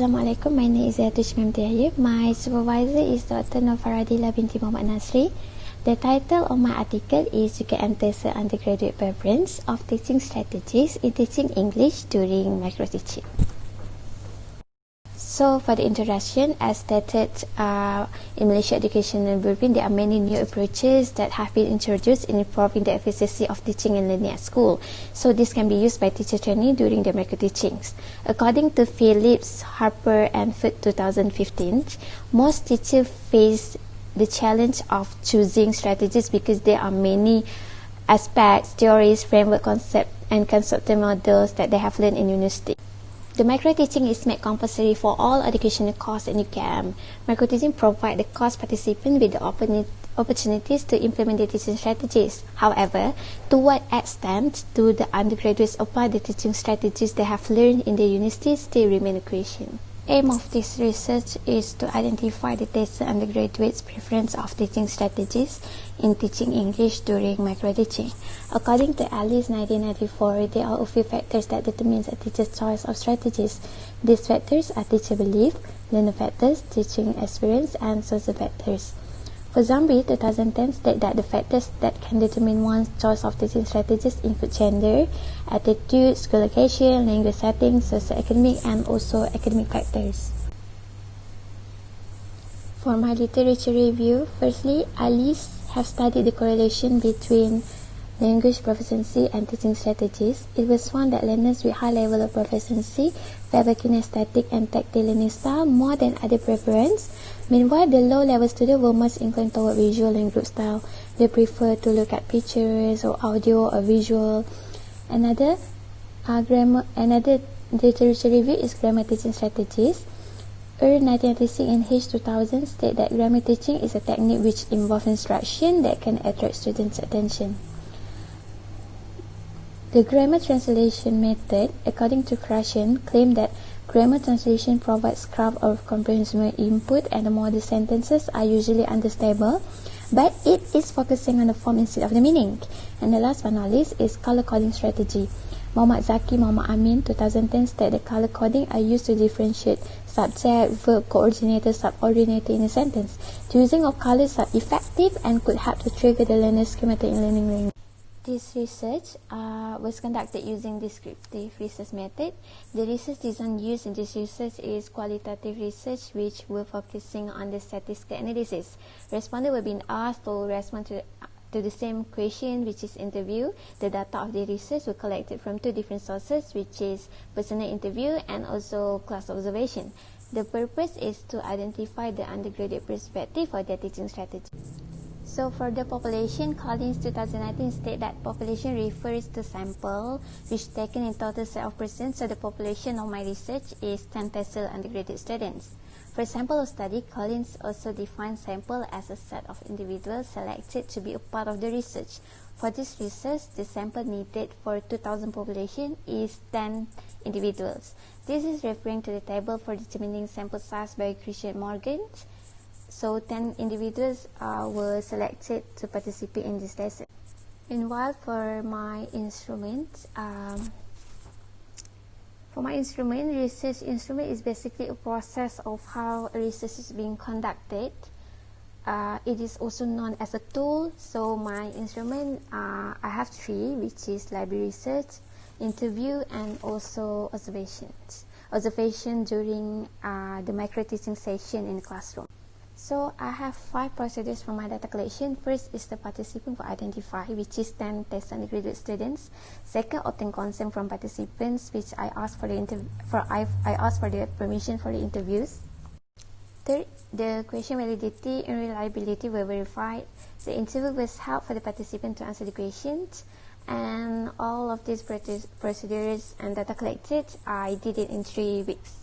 Assalamualaikum, my name is ZAIDATUL. My supervisor is Dr. NURFARADILLA binti Muhammad Nasri. The title of my article is UKM TESL Undergraduate Preference of Teaching Strategies in Teaching English During Micro-Teaching. So for the introduction, as stated in Malaysia Education and Blueprint, there are many new approaches that have been introduced in improving the efficiency of teaching and learning at school. So this can be used by teacher training during their micro-teachings. According to Phillips, Harper and Foot 2015, most teachers face the challenge of choosing strategies because there are many aspects, theories, framework, concepts, and conceptual models that they have learned in university. The micro-teaching is made compulsory for all educational courses in UKM. Micro-teaching provides the course participant with the opportunities to implement the teaching strategies. However, to what extent do the undergraduates apply the teaching strategies they have learned in the university still remain a question. Aim of this research is to identify the TESL undergraduates' preference of teaching strategies in teaching English during micro-teaching. According to Alice 1994, there are a few factors that determine a teacher's choice of strategies. These factors are teacher belief, learner factors, teaching experience, and social factors. For Zombie 2010 state that the factors that can determine one's choice of teaching strategies include gender, attitude, school location, language setting, socio-economic, and also academic factors. For my literature review, firstly, Alice have studied the correlation between language proficiency and teaching strategies. It was found that learners with high level of proficiency favor kinesthetic and tactile learning style more than other preference. Meanwhile, the low-level students were most inclined toward visual and group style. They prefer to look at pictures or audio or visual. Another literature review is grammar teaching strategies. 1996 and H 2000 state that grammar teaching is a technique which involves instruction that can attract students' attention. The grammar translation method, according to Krashen, claimed that grammar translation provides craft of comprehensible input and the model sentences are usually understandable, but it is focusing on the form instead of the meaning. And the last but not least is color coding strategy. Muhammad Zaki Muhammad Amin 2010 state that color coding are used to differentiate subject, verb, coordinator, subordinator in a sentence. The using of colors are effective and could help to trigger the learner's schematic in learning language. This research was conducted using descriptive research method. The research design used in this research is qualitative research, which were focusing on the statistical analysis. Respondents were being asked to respond to the same question, which is interview. The data of the research were collected from two different sources, which is personal interview and also class observation. The purpose is to identify the undergraduate perspective for their teaching strategy. So for the population, Collins 2019 state that population refers to sample which taken in total set of persons. So the population of my research is 10 TESL undergraduate students. For sample of study, Collins also defines sample as a set of individuals selected to be a part of the research. For this research, the sample needed for 2000 population is 10 individuals. This is referring to the table for determining sample size by Christian Morgan. So 10 individuals were selected to participate in this lesson. Meanwhile, for my instrument, research instrument is basically a process of how research is being conducted. It is also known as a tool. So my instrument, I have three, which is library research, interview, and also observations. Observation during the micro-teaching session in the classroom. So I have 5 procedures for my data collection. First is the participant will identify, which is 10 TESL undergraduate students. Second, obtain consent from participants, which I ask for the permission for the interviews. Third, the question validity and reliability were verified. The interview was held for the participant to answer the questions, and all of these procedures and data collected, I did it in 3 weeks.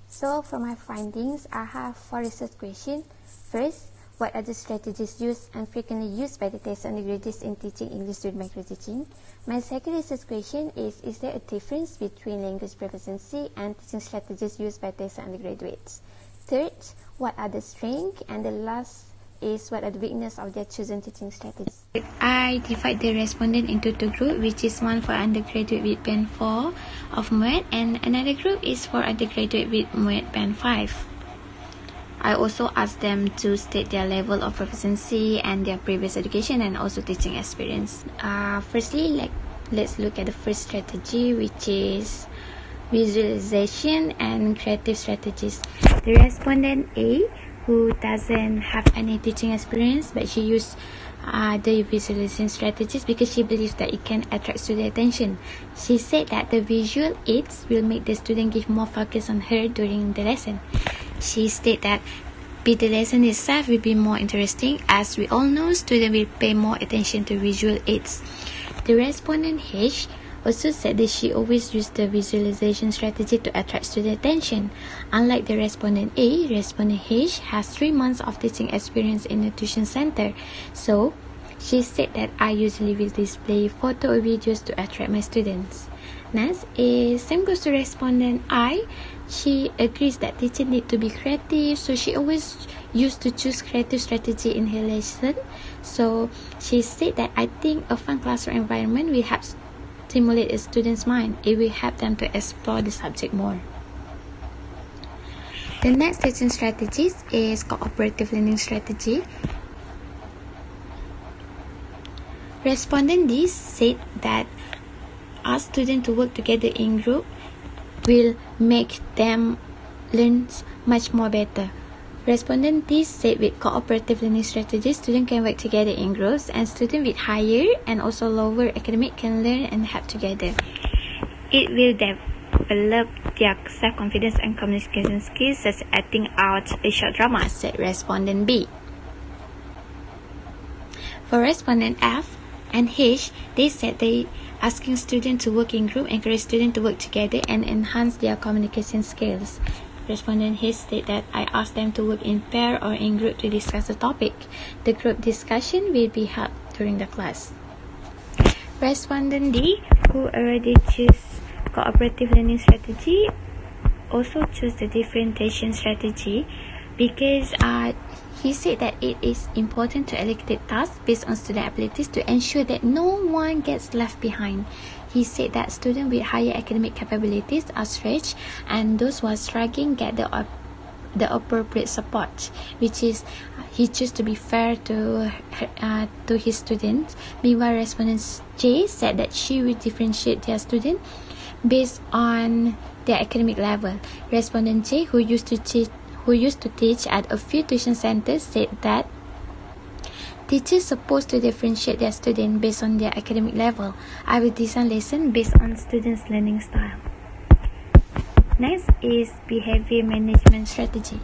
So for my findings, I have 4 research questions. First, what are the strategies used and frequently used by the TESL undergraduates in teaching English during micro-teaching? My second research question is there a difference between language proficiency and teaching strategies used by TESL undergraduates? Third, what are the strengths? And the last is what are the weaknesses of their chosen teaching strategies. I divide the respondent into two groups, which is one for undergraduate with band 4 of MOHAMAD and another group is for undergraduate with MOHAMAD band 5. I also asked them to state their level of proficiency and their previous education and also teaching experience. Firstly, let's look at the first strategy, which is visualization and creative strategies. The respondent A, who doesn't have any teaching experience, but she used the visualization strategies because she believes that it can attract student attention. She said that the visual aids will make the student give more focus on her during the lesson. She stated that the lesson itself will be more interesting, as we all know students will pay more attention to visual aids. The respondent H also said that she always used the visualization strategy to attract student attention. Unlike the respondent A, respondent H has 3 months of teaching experience in a tuition center. So, she said that I usually will display photo or videos to attract my students. Next is same goes to respondent I. She agrees that teachers need to be creative, so she always used to choose creative strategy in her lesson. So, she said that I think a fun classroom environment will help stimulate a student's mind. It will help them to explore the subject more. The next teaching strategy is cooperative learning strategy. Respondent D said that ask students to work together in group will make them learn much more better. Respondent D said with cooperative learning strategies, students can work together in groups, and students with higher and also lower academic can learn and help together. It will develop their self-confidence and communication skills, such as acting out a short drama, said respondent B. For respondent F and H, they said they asking students to work in group, encourage students to work together and enhance their communication skills. Respondent H stated that I asked them to work in pair or in group to discuss the topic. The group discussion will be held during the class. Respondent D, who already chose cooperative learning strategy, also chose the differentiation strategy because he said that it is important to allocate tasks based on student abilities to ensure that no one gets left behind. He said that students with higher academic capabilities are stretched and those who are struggling get the appropriate support, which is he chose to be fair to his students. Meanwhile, respondent J said that she will differentiate their students based on their academic level. Respondent J, who used to teach at a few tuition centers, said that teachers supposed to differentiate their students based on their academic level. I will design lessons based on students' learning style. Next is behavior management strategy.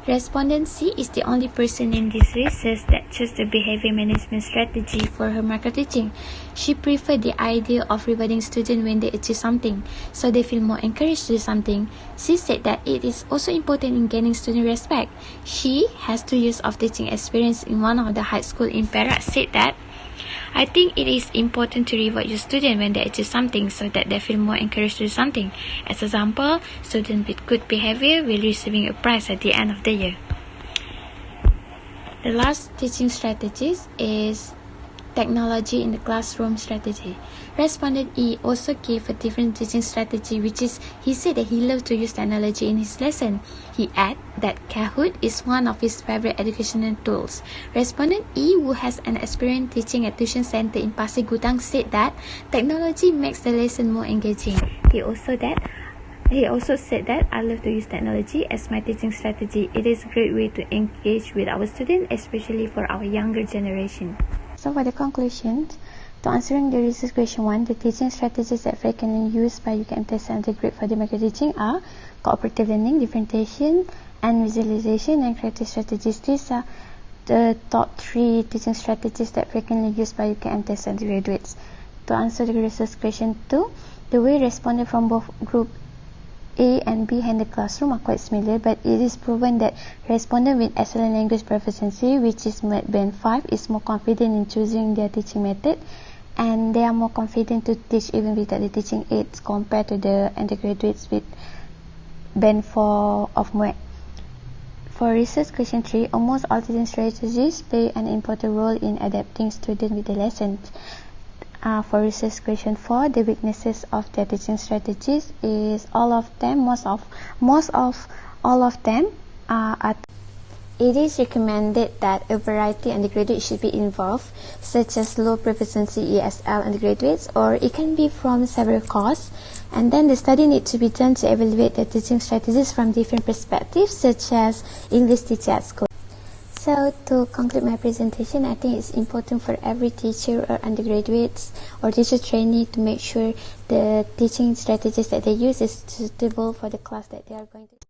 Respondent C is the only person in this research that chose the behavior management strategy for her micro teaching. She preferred the idea of rewarding students when they achieve something, so they feel more encouraged to do something. She said that it is also important in gaining student respect. She has 2 years of teaching experience in one of the high school in Perak. Said that I think it is important to reward your students when they achieve something so that they feel more encouraged to do something. As example, students with good behavior will receiving a prize at the end of the year. The last teaching strategies is technology in the classroom strategy. Respondent E also gave a different teaching strategy, which is he said that he loved to use technology in his lesson. He added that Kahoot is one of his favorite educational tools. Respondent E, who has an experience teaching at tuition center in Pasir Gudang, said that technology makes the lesson more engaging. He also said that I love to use technology as my teaching strategy. It is a great way to engage with our students, especially for our younger generation. So for the conclusions, to answering the research question 1, the teaching strategies that frequently used by UKM TESL and the group for the micro teaching are cooperative learning, differentiation, and visualization, and creative strategies. These are the top 3 teaching strategies that frequently used by UKM TESL and graduates. To answer the research question 2, the way responded from both group A and B handle classroom are quite similar, but it is proven that respondent with excellent language proficiency, which is band 5, is more confident in choosing their teaching method, and they are more confident to teach even without the teaching aids compared to the undergraduates with band 4 of MOHAMAD. For research question 3, almost all teaching strategies play an important role in adapting students with the lessons. For research question 4, the weaknesses of the teaching strategies is all of them, most of all of them are. It is recommended that a variety undergraduates should be involved, such as low proficiency ESL undergraduates, or it can be from several courses. And then the study needs to be done to evaluate the teaching strategies from different perspectives, such as English teacher at school. So to conclude my presentation, I think it's important for every teacher or undergraduates or teacher trainee to make sure the teaching strategies that they use is suitable for the class that they are going to.